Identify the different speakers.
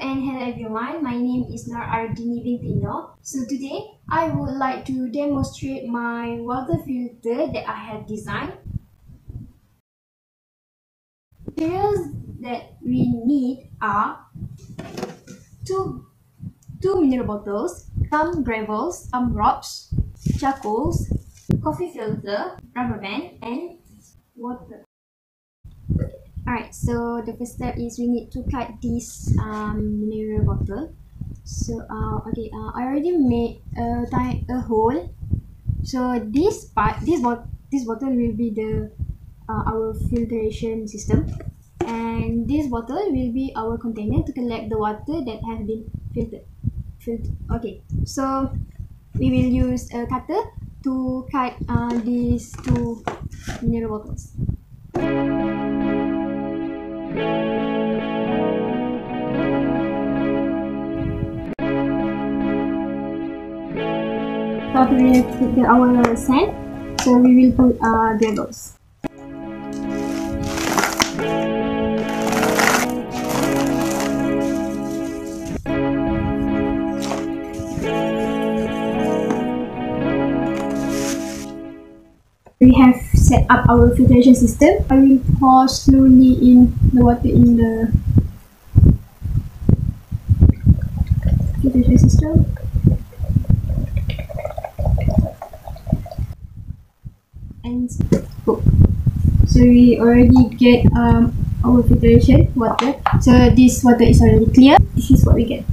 Speaker 1: and hello everyone, my name is Nar Ardini Bintino. So today I would like to demonstrate my water filter that I have designed. Materials that we need are two mineral bottles, some gravels, some rocks, charcoals, coffee filter, rubber band, and water. Alright, so the first step is we need to cut this mineral bottle. So I already made a hole. So this bottle will be the our filtration system, and this bottle will be our container to collect the water that has been filtered. Okay, so we will use a cutter to cut these two mineral bottles. After we have put our sand, so we will put pebbles. We have set up our filtration system. I will pour slowly in the water in the filtration system. And cook. So we already get our filtration water. So this water is already clear. This is what we get.